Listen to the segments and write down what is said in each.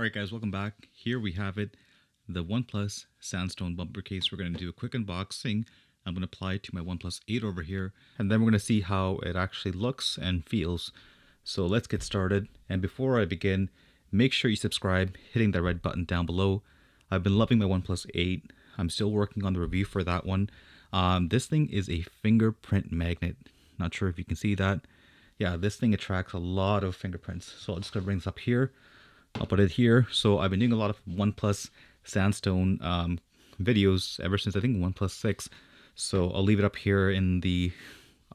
Alright guys, welcome back. Here we have it, the OnePlus Sandstone Bumper Case. We're going to do a quick unboxing. I'm going to apply it to my OnePlus 8 over here, and then we're going to see how it actually looks and feels. So let's get started. And before I begin, make sure you subscribe, hitting that red button down below. I've been loving my OnePlus 8. I'm still working on the review for that one. This thing is a fingerprint magnet. Not sure if you can see that. Yeah, this thing attracts a lot of fingerprints. So I'm just going to bring this up here. I'll put it here. So I've been doing a lot of OnePlus Sandstone videos ever since I think OnePlus 6. So I'll leave it up here in the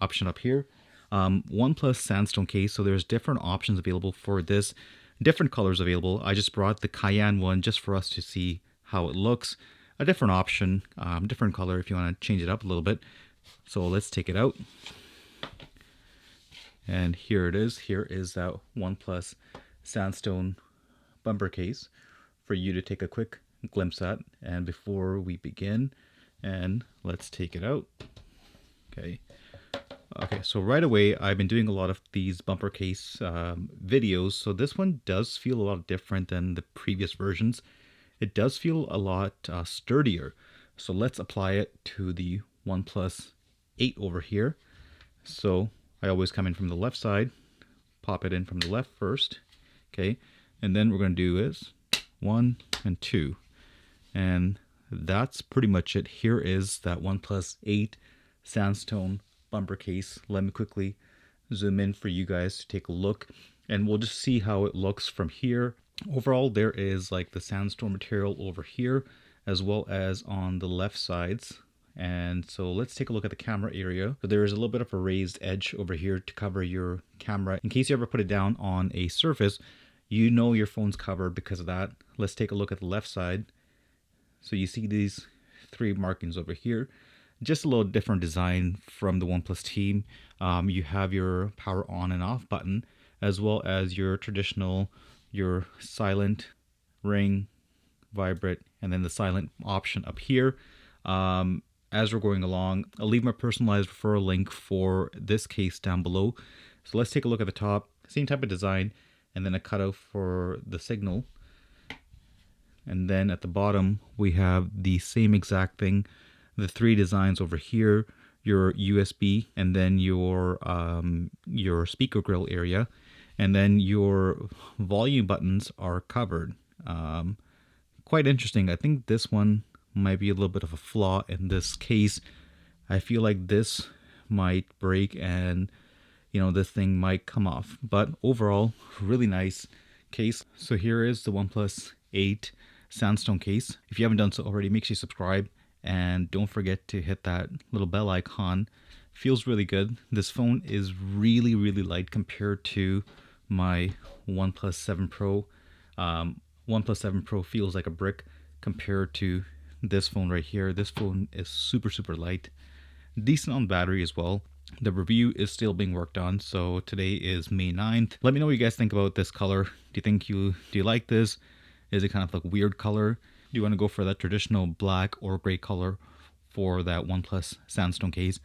option up here. OnePlus Sandstone case. So there's different options available for this. Different colors available. I just brought the cayenne one just for us to see how it looks. A different option, different color if you want to change it up a little bit. So let's take it out. And here it is. Here is that OnePlus Sandstone Bumper Case for you to take a quick glimpse at. And before we begin, and let's take it out. Okay, so right away I've been doing a lot of these bumper case videos, so this one does feel a lot different than the previous versions. It does feel a lot sturdier. So let's apply it to the OnePlus 8 over here. So I always come in from the left side, pop it in from the left first, okay, and then we're going to do is 1 and 2, and that's pretty much it. Here is that OnePlus 8 Sandstone bumper case. Let me quickly zoom in for you guys to take a look, and we'll just see how it looks from here. Overall, there is like the sandstone material over here as well as on the left sides. And so let's take a look at the camera area. So there is a little bit of a raised edge over here to cover your camera. In case you ever put it down on a surface, you know your phone's covered because of that. Let's take a look at the left side. So you see these 3 markings over here. Just a little different design from the OnePlus team. You have your power on and off button, as well as your traditional, your silent, ring, vibrate, and then the silent option up here. As we're going along, I'll leave my personalized referral link for this case down below. So let's take a look at the top. Same type of design, and then a cutout for the signal. And then at the bottom, we have the same exact thing. The 3 designs over here, your USB, and then your speaker grill area, and then your volume buttons are covered. Quite interesting. I think this one might be a little bit of a flaw in this case. I feel like this might break and this thing might come off, but overall really nice case. So here is the OnePlus 8 Sandstone case. If you haven't done so already, make sure you subscribe and don't forget to hit that little bell icon. Feels really good. This phone is really light compared to my OnePlus 7 Pro. OnePlus 7 Pro feels like a brick compared to this phone right here. This phone is super light, decent on battery as well. The review is still being worked on, so today is May 9th. Let me know what you guys think about this color. Do you like this? Is it kind of like a weird color? Do you want to go for that traditional black or gray color for that OnePlus Sandstone case?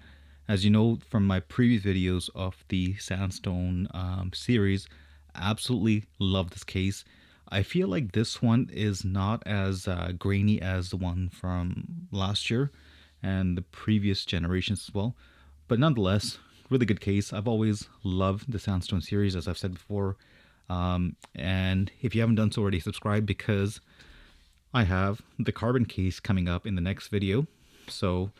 As you know from my previous videos of the Sandstone series, absolutely love this case. I feel like this one is not as grainy as the one from last year and the previous generations as well. But nonetheless, really good case. I've always loved the Sandstone series, as I've said before. And if you haven't done so already, subscribe, because I have the carbon case coming up in the next video. So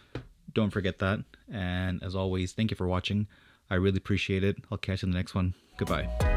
don't forget that. And as always, thank you for watching. I really appreciate it. I'll catch you in the next one. Goodbye.